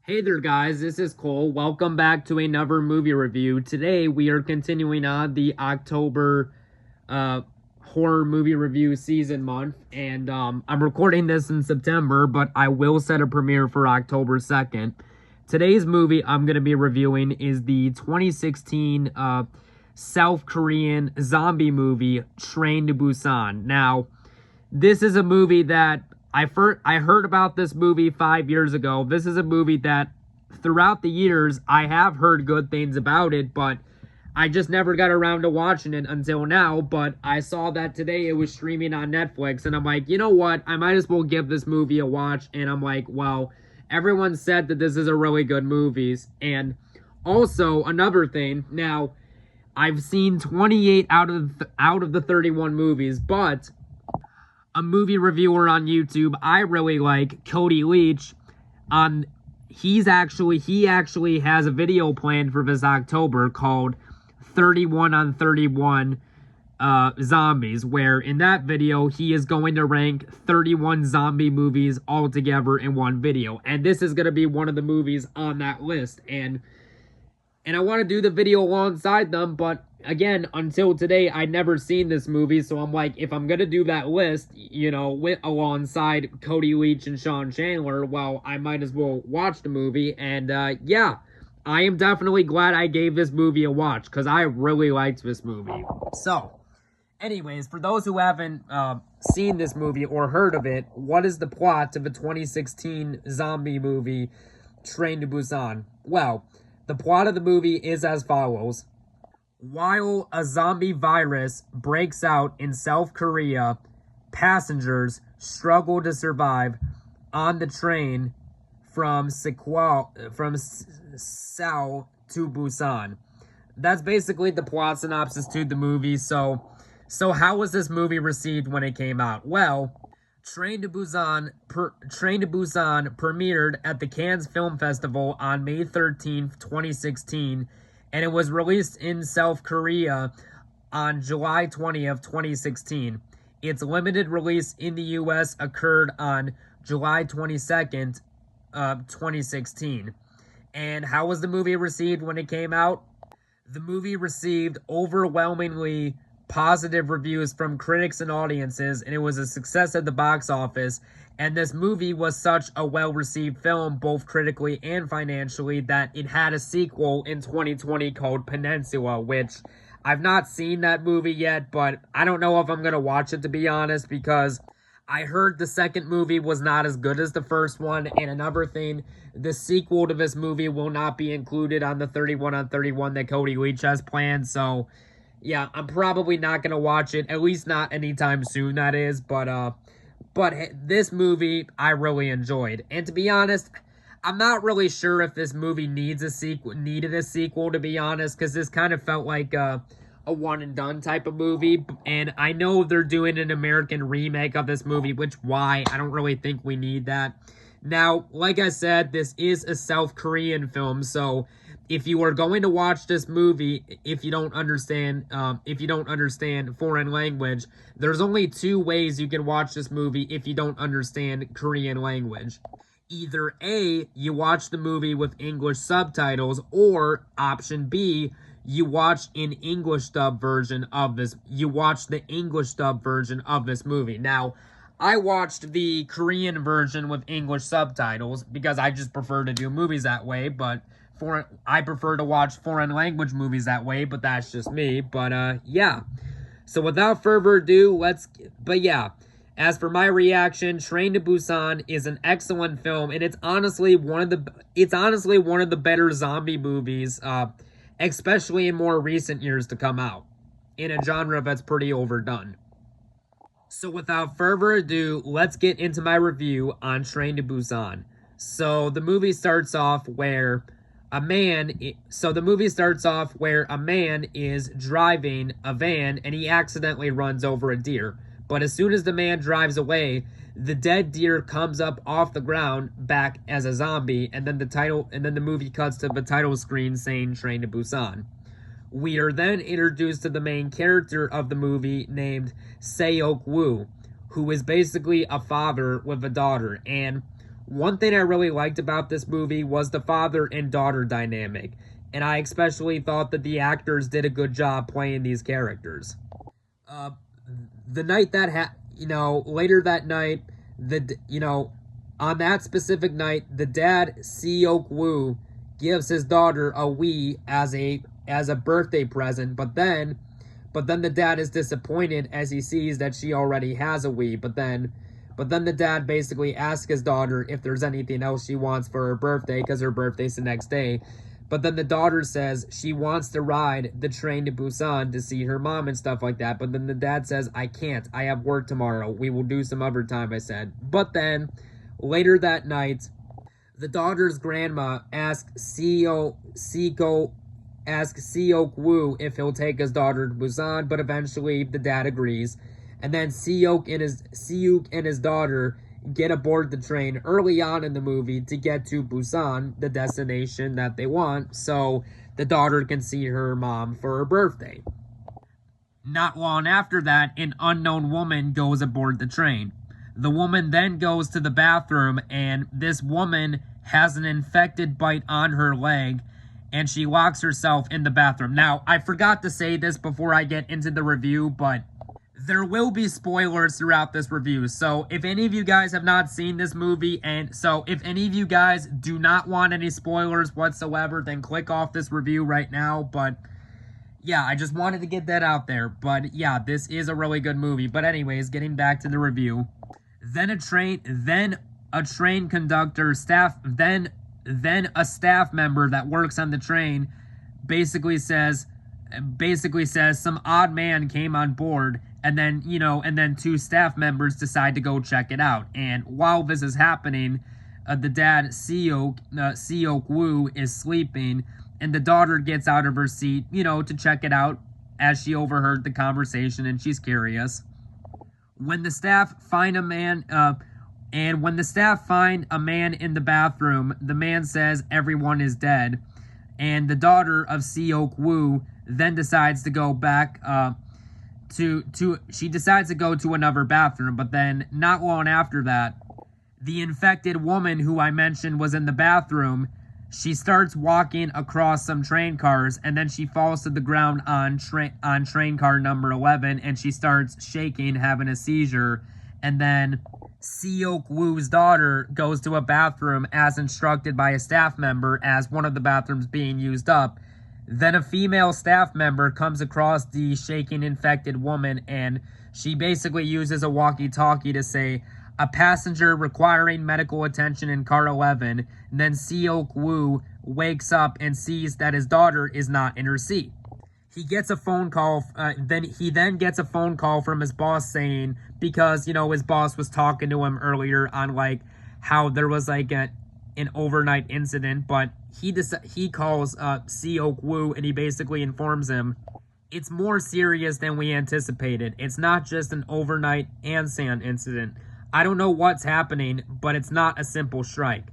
Hey there, guys. This is Cole. Welcome back to another movie review. Today, we are continuing on the October uh, horror movie review season month. And I'm recording this in September, but I will set a premiere for October 2nd. Today's movie I'm going to be reviewing is the 2016 South Korean zombie movie, Train to Busan. Now, this is a movie that I heard about this movie 5 years ago. This is a movie that throughout the years I have heard good things about it, but I just never got around to watching it until now. But I saw that today it was streaming on Netflix, and I'm like, you know what? I might as well give this movie a watch. And I'm like, well, everyone said that this is a really good movie. And also another thing, now I've seen 28 out of the 31 movies, but a movie reviewer on YouTube I really like, Cody Leach, on he actually has a video planned for this October called 31 on 31 zombies, where in that video he is going to rank 31 zombie movies all together in one video. And this is going to be one of the movies on that list. And I want to do the video alongside them, but again, until today, I'd never seen this movie, so I'm like, if I'm going to do that list, alongside Cody Leach and Sean Chandler, well, I might as well watch the movie. And yeah, I am definitely glad I gave this movie a watch, because I really liked this movie. So, anyways, for those who haven't seen this movie or heard of it, what is the plot of the 2016 zombie movie, Train to Busan? Well, the plot of the movie is as follows. While a zombie virus breaks out in South Korea, passengers struggle to survive on the train from Seoul to Busan. That's basically the plot synopsis to the movie. So how was this movie received when it came out? Well, Train to Busan premiered at the Cannes Film Festival on May 13th, 2016, and it was released in South Korea on July 20th, 2016. Its limited release in the US occurred on July 22nd, 2016. And how was the movie received when it came out? The movie received overwhelmingly positive reviews from critics and audiences, and it was a success at the box office. And this movie was such a well-received film, both critically and financially, that it had a sequel in 2020 called Peninsula, which I've not seen that movie yet, but I don't know if I'm going to watch it, to be honest, because I heard the second movie was not as good as the first one. And another thing, the sequel to this movie will not be included on the 31 on 31 that Cody Leach has planned, so yeah, I'm probably not going to watch it, at least not anytime soon, that is. But this movie I really enjoyed. And to be honest, I'm not really sure if this movie needed a sequel, to be honest, because this kind of felt like a one and done type of movie. And I know they're doing an American remake of this movie, which why? I don't really think we need that. Now, like I said, this is a South Korean film, so if you are going to watch this movie, if you don't understand foreign language, there's only two ways you can watch this movie if you don't understand Korean language. Either A, you watch the movie with English subtitles, or option B, you watch the English dub version of this movie. Now, I watched the Korean version with English subtitles because I just prefer to do movies that way, but I prefer to watch foreign language movies that way, but that's just me. But yeah. So without further ado, as for my reaction, Train to Busan is an excellent film, and it's honestly one of the better zombie movies, especially in more recent years to come out, in a genre that's pretty overdone. So without further ado, let's get into my review on Train to Busan. So the movie starts off where a man is driving a van and he accidentally runs over a deer. But as soon as the man drives away, the dead deer comes up off the ground back as a zombie, and then the movie cuts to the title screen saying Train to Busan. We are then introduced to the main character of the movie named Seok Woo, who is basically a father with a daughter. And One thing I really liked about this movie was the father and daughter dynamic, and I especially thought that the actors did a good job playing these characters. Uh, the night that later that night, on that specific night, the dad Seok Woo gives his daughter a Wii as a birthday present, but then the dad is disappointed as he sees that she already has a Wii. But then the dad basically asks his daughter if there's anything else she wants for her birthday, because her birthday's the next day. But then the daughter says she wants to ride the train to Busan to see her mom and stuff like that. But then the dad says, I can't. I have work tomorrow. We will do some other time, I said. But then, later that night, the daughter's grandma asks Seok Woo if he'll take his daughter to Busan, but eventually the dad agrees. And then Seok and his daughter get aboard the train early on in the movie to get to Busan, the destination that they want, so the daughter can see her mom for her birthday. Not long after that, an unknown woman goes aboard the train. The woman then goes to the bathroom, and this woman has an infected bite on her leg, and she locks herself in the bathroom. Now, I forgot to say this before I get into the review, but there will be spoilers throughout this review. So if any of you guys have not seen this movie, and so if any of you guys do not want any spoilers whatsoever, then click off this review right now. But yeah, I just wanted to get that out there. But yeah, this is a really good movie. But anyways, getting back to the review. Then a train conductor, then a staff member that works on the train basically says some odd man came on board, and then two staff members decide to go check it out. And while this is happening, the dad Seok Woo is sleeping, and the daughter gets out of her seat, to check it out, as she overheard the conversation and she's curious. When the staff find a man in the bathroom, the man says everyone is dead, and the daughter of Seok Woo then decides to go back she decides to go to another bathroom. But then not long after that, the infected woman who I mentioned was in the bathroom. She starts walking across some train cars, and then she falls to the ground on train car number 11, and she starts shaking, having a seizure. And then Seok Woo's daughter goes to a bathroom as instructed by a staff member, as one of the bathrooms being used up. Then a female staff member comes across the shaking infected woman, and she basically uses a walkie-talkie to say, a passenger requiring medical attention in car 11. And then Seok Woo wakes up and sees that his daughter is not in her seat. He gets a phone call, then gets a phone call from his boss saying, because, his boss was talking to him earlier on, how there was, an overnight incident, but he calls Seok Woo, and he basically informs him, it's more serious than we anticipated. It's not just an overnight Ansan incident. I don't know what's happening, but it's not a simple strike.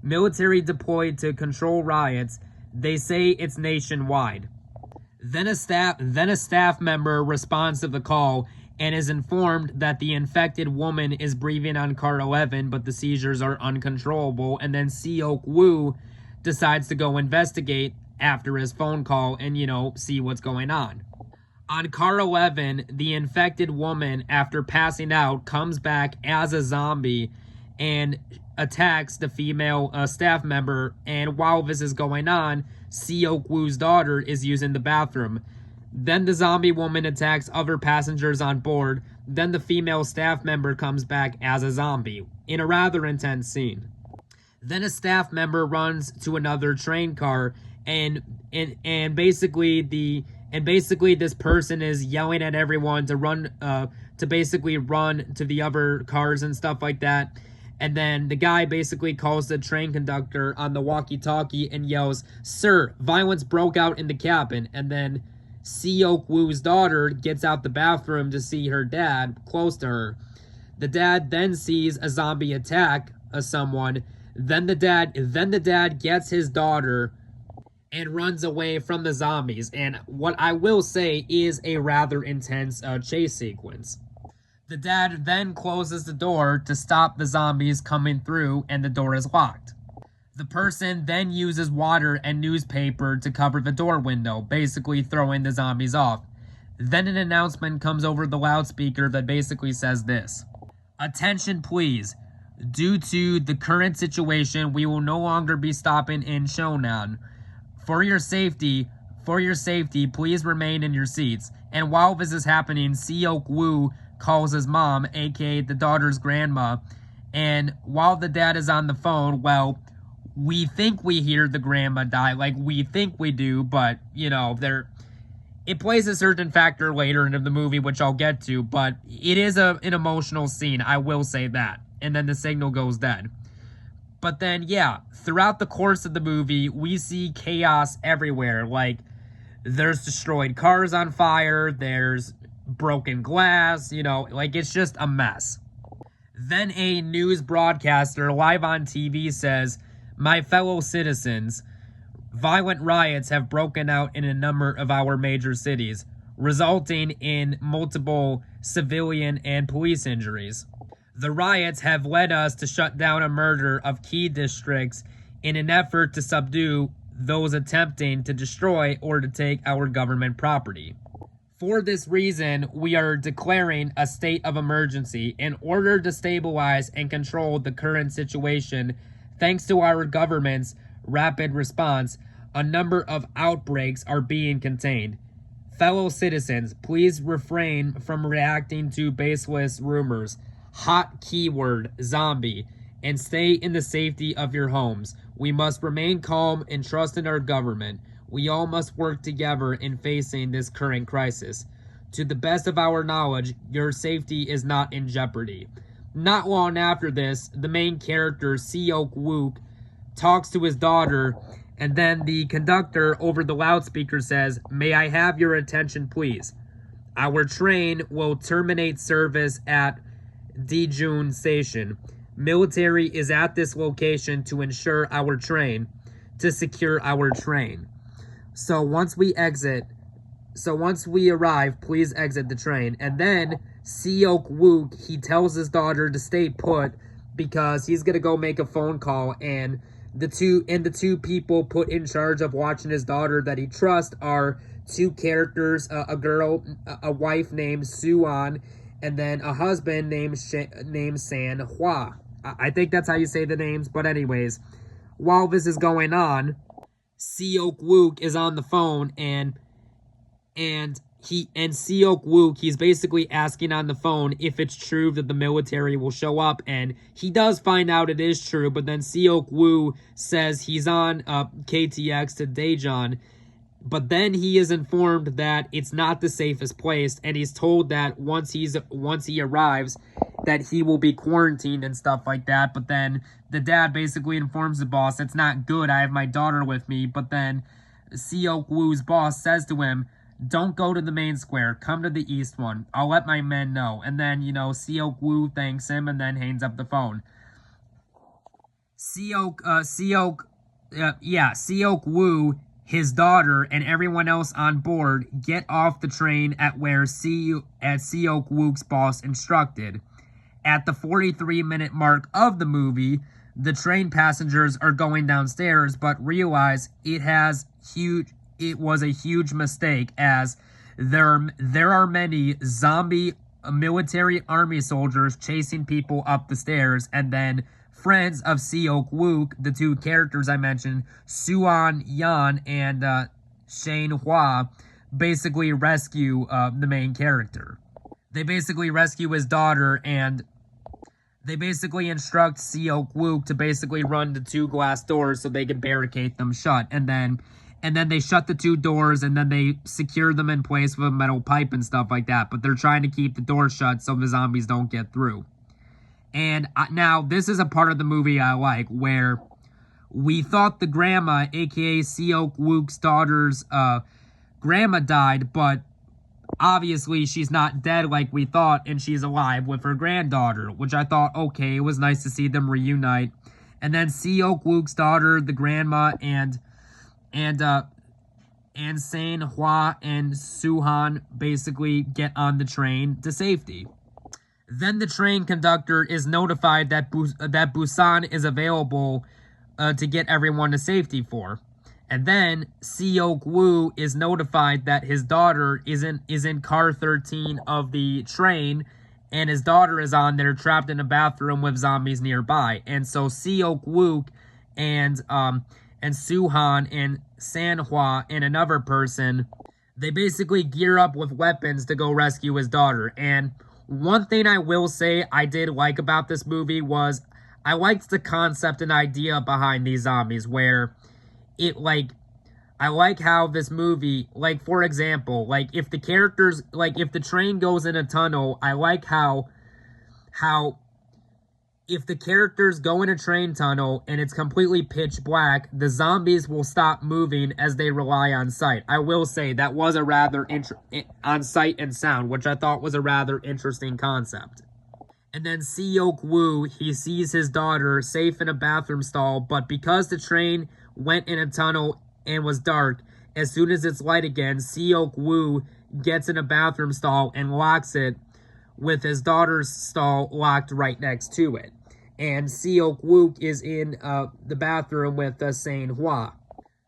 Military deployed to control riots. They say it's nationwide. Then a staff member responds to the call and is informed that the infected woman is breathing on car 11, but the seizures are uncontrollable. And then Seok Woo decides to go investigate after his phone call and, see what's going on. On car 11, the infected woman, after passing out, comes back as a zombie and attacks the female staff member. And while this is going on, Seok Woo's daughter is using the bathroom. Then the zombie woman attacks other passengers on board. Then the female staff member comes back as a zombie, in a rather intense scene. Then a staff member runs to another train car, and basically this person is yelling at everyone to run to the other cars and stuff like that. And then the guy basically calls the train conductor on the walkie-talkie and yells, "Sir, violence broke out in the cabin." And then Seok Woo's daughter gets out the bathroom to see her dad close to her. The dad then sees a zombie attack someone. Then the dad gets his daughter and runs away from the zombies. And what I will say is a rather intense chase sequence. The dad then closes the door to stop the zombies coming through, and the door is locked. The person then uses water and newspaper to cover the door window, basically throwing the zombies off. Then an announcement comes over the loudspeaker that basically says this: "Attention please. Due to the current situation, we will no longer be stopping in Shonan. For your safety, please remain in your seats." And while this is happening, Seok Woo calls his mom, aka the daughter's grandma, and while the dad is on the phone, well, we think we hear the grandma die, like we think we do, but you know, it plays a certain factor later into the movie, which I'll get to, but it is an emotional scene, I will say that. And then the signal goes dead. But then, yeah, throughout the course of the movie, we see chaos everywhere. Like, there's destroyed cars on fire, there's broken glass, you know, like it's just a mess. Then a news broadcaster live on TV says, "My fellow citizens, violent riots have broken out in a number of our major cities, resulting in multiple civilian and police injuries. The riots have led us to shut down a murder of key districts in an effort to subdue those attempting to destroy or to take our government property. For this reason, we are declaring a state of emergency in order to stabilize and control the current situation. Thanks to our government's rapid response, a number of outbreaks are being contained. Fellow citizens, please refrain from reacting to baseless rumors, hot keyword, zombie, and stay in the safety of your homes. We must remain calm and trust in our government. We all must work together in facing this current crisis. To the best of our knowledge, your safety is not in jeopardy." Not long after this, the main character, Seok Wook, talks to his daughter, and then the conductor over the loudspeaker says, "May I have your attention, please? Our train will terminate service at Daejeon Station. Military is at this location to ensure to secure our train. So once we arrive, please exit the train." And then Seok Wook, he tells his daughter to stay put because he's gonna go make a phone call, and the two people put in charge of watching his daughter that he trusts are two characters, a wife named Suan, and then a husband named San Hua. I think that's how you say the names, but anyways, while this is going on, Seok Wook is on the phone, and Seok Wook, he's basically asking on the phone if it's true that the military will show up, and he does find out it is true, but then Seok Woo says he's on KTX to Daejeon, but then he is informed that it's not the safest place, and he's told that once he arrives, that he will be quarantined and stuff like that. But then the dad basically informs the boss, "It's not good, I have my daughter with me." But then Seok Woo's boss says to him, "Don't go to the main square, come to the east one. I'll let my men know." And then, you know, Seok Woo thanks him and then hangs up the phone. Seok Woo, his daughter, and everyone else on board get off the train at where Seok Wook's boss instructed. At the 43-minute mark of the movie, the train passengers are going downstairs, but realize it was a huge mistake, as there are many zombie military army soldiers chasing people up the stairs, and then friends of Seok Wook, the two characters I mentioned, Suan Yan and Shane Hua, basically rescue the main character. They basically rescue his daughter, and they basically instruct Seok Wook to basically run the two glass doors so they can barricade them shut, and then they shut the two doors, and then they secure them in place with a metal pipe and stuff like that. But they're trying to keep the doors shut so the zombies don't get through. And now, this is a part of the movie I like, where we thought the grandma, aka Seok Wook's daughter's grandma, died, but obviously she's not dead like we thought, and she's alive with her granddaughter, which I thought, okay, it was nice to see them reunite. And then Seok Wook's daughter, the grandma, and San Hua and Suhan basically get on the train to safety. Then the train conductor is notified that Busan is available to get everyone to safety for. And then Seok Woo is notified that his daughter is in car 13 of the train, and his daughter is on there trapped in a bathroom with zombies nearby. And so Seok Woo and Suhan and Sanhua and another person, they basically gear up with weapons to go rescue his daughter. And one thing I will say I did like about this movie was I liked the concept and idea behind these zombies, where it, like, I like how this movie, like, for example, like, if the characters, like, if the train goes in a tunnel, I like how if the characters go in a train tunnel and it's completely pitch black, the zombies will stop moving as they rely on sight. I will say that was a rather on sight and sound, which I thought was a rather interesting concept. And then Seok Woo, he sees his daughter safe in a bathroom stall, but because the train went in a tunnel and was dark, as soon as it's light again, Seok Woo gets in a bathroom stall and locks it with his daughter's stall locked right next to it. And Seok Woo is in the bathroom with Sain Hua.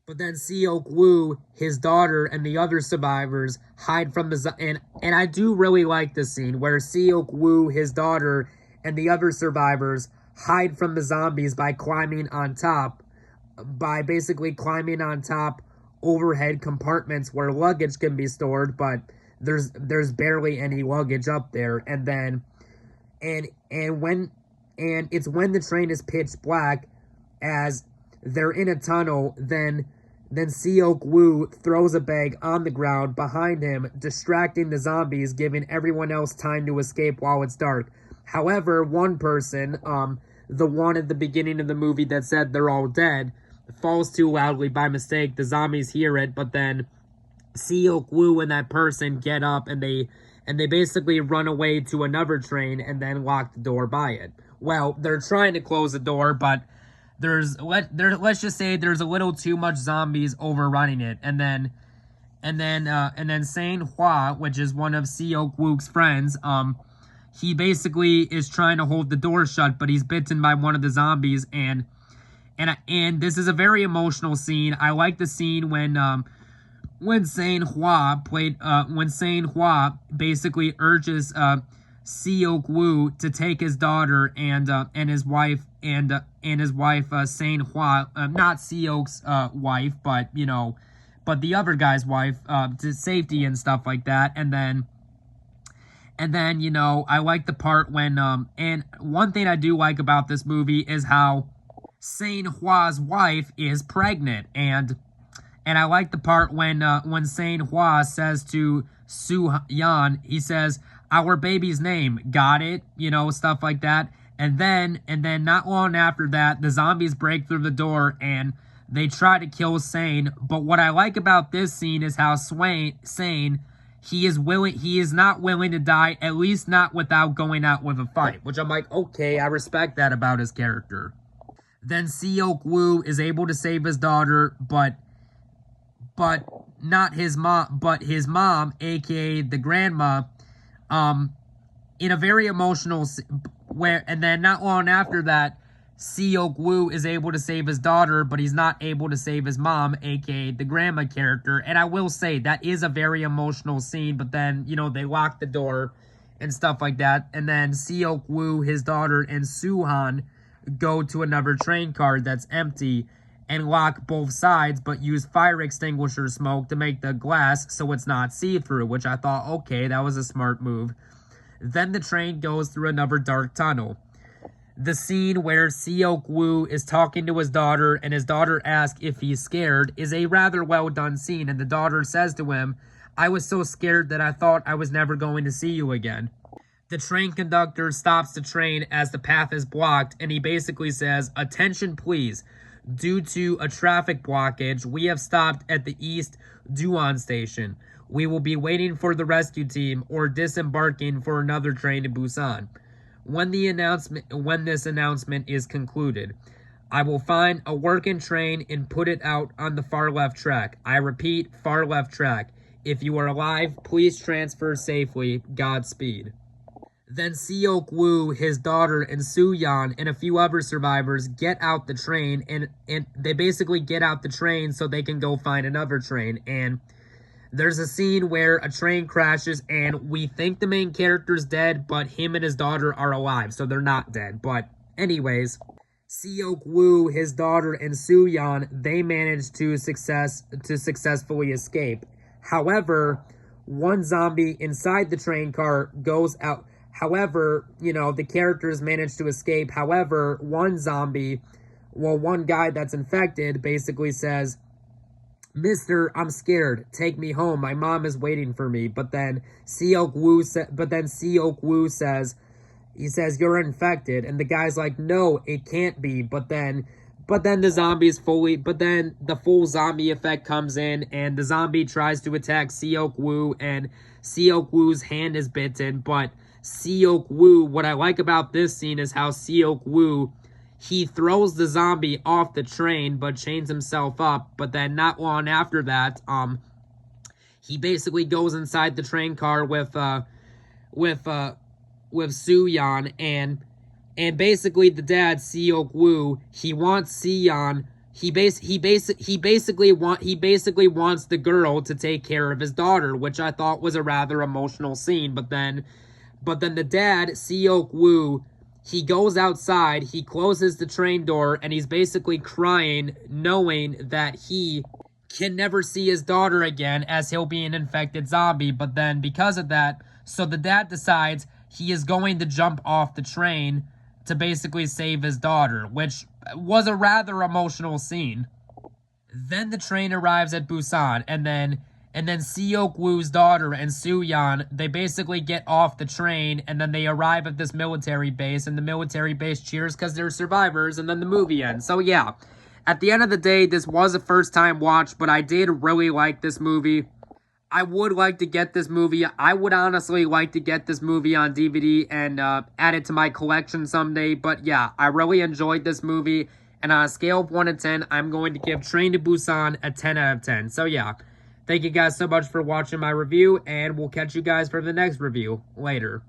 But then Seok Woo, his daughter, and the other survivors hide from the... And I do really like this scene where Seok Woo, his daughter, and the other survivors hide from the zombies by climbing on top. By basically climbing on top overhead compartments where luggage can be stored, but there's barely any luggage up there. And then... And it's when the train is pitch black, as they're in a tunnel, then Seok Woo throws a bag on the ground behind him, distracting the zombies, giving everyone else time to escape while it's dark. However, one person, the one at the beginning of the movie that said they're all dead, falls too loudly by mistake. The zombies hear it, but then Seok Woo and that person get up and they basically run away to another train and then lock the door by it. Well, they're trying to close the door, but let's just say there's a little too much zombies overrunning it. And then Sain Hua, which is one of Seok Woo's friends, he basically is trying to hold the door shut, but he's bitten by one of the zombies, and this is a very emotional scene. I like the scene when Sain Hua basically urges Seok Woo to take his daughter and his wife Sain Hua, not Seok's wife, but the other guy's wife, to safety and stuff like that. And then I like the part when and one thing I do like about this movie is how Sain Hua's wife is pregnant, and I like the part when Sain Hua says to Su Yan, he says, "Our baby's name, got it?" Stuff like that. And then not long after that, the zombies break through the door and they try to kill Sain. But what I like about this scene is how Sain, he is not willing to die, at least not without going out with a fight, which I'm like, okay, I respect that about his character. Then Seok Woo is able to save his daughter, but not his mom, but his mom, aka the grandma, in a very emotional and then not long after that, Seok Woo is able to save his daughter, but he's not able to save his mom, aka the grandma character. And I will say that is a very emotional scene, but then they lock the door and stuff like that. And then Seok Woo, his daughter, and Suhan go to another train car that's empty and lock both sides, but use fire extinguisher smoke to make the glass so it's not see-through, which I thought, okay, that was a smart move. Then the train goes through another dark tunnel. The scene where Seok Woo is talking to his daughter and his daughter asks if he's scared is a rather well done scene, and the daughter says to him, "I was so scared that I thought I was never going to see you again." The train conductor stops the train as the path is blocked, and he basically says, "Attention please. Due to a traffic blockage, we have stopped at the East Duan station. We will be waiting for the rescue team or disembarking for another train to Busan. When this announcement is concluded, I will find a working train and put it out on the far left track. I repeat, far left track. If you are alive, please transfer safely. Godspeed." Then Seok Woo, his daughter, and Soo Yeon, and a few other survivors get out the train, and they basically get out the train so they can go find another train. And there's a scene where a train crashes, and we think the main character's dead, but him and his daughter are alive, so they're not dead. But anyways, Seok Woo, his daughter, and Soo Yeon, they managed to successfully escape. However, one zombie inside the train car goes out. However, the characters managed to escape. However, one guy that's infected basically says, "Mister, I'm scared. Take me home. My mom is waiting for me." But then Seok Woo says, "You're infected." And the guy's like, "No, it can't be." But then the full zombie effect comes in, and the zombie tries to attack Seok Woo, and Seok Woo's hand is bitten. But Seok Woo, what I like about this scene is how Seok Woo, he throws the zombie off the train, but chains himself up. But then not long after that, he basically goes inside the train car with Soo Yeon, and basically the dad, Seok Woo, he wants Seon. He basically wants the girl to take care of his daughter, which I thought was a rather emotional scene. But then the dad, Seok Woo, he goes outside, he closes the train door, and he's basically crying, knowing that he can never see his daughter again, as he'll be an infected zombie. But then because of that, so the dad decides he is going to jump off the train to basically save his daughter, which was a rather emotional scene. Then the train arrives at Busan, and then Seok Woo's daughter and Soo Yeon, they basically get off the train, and then they arrive at this military base, and the military base cheers because they're survivors, and then the movie ends. So yeah, at the end of the day, this was a first-time watch, but I did really like this movie. I would like to get this movie. I would honestly like to get this movie on DVD and add it to my collection someday. But yeah, I really enjoyed this movie. And on a scale of 1 to 10, I'm going to give Train to Busan a 10 out of 10. So yeah, thank you guys so much for watching my review, and we'll catch you guys for the next review later.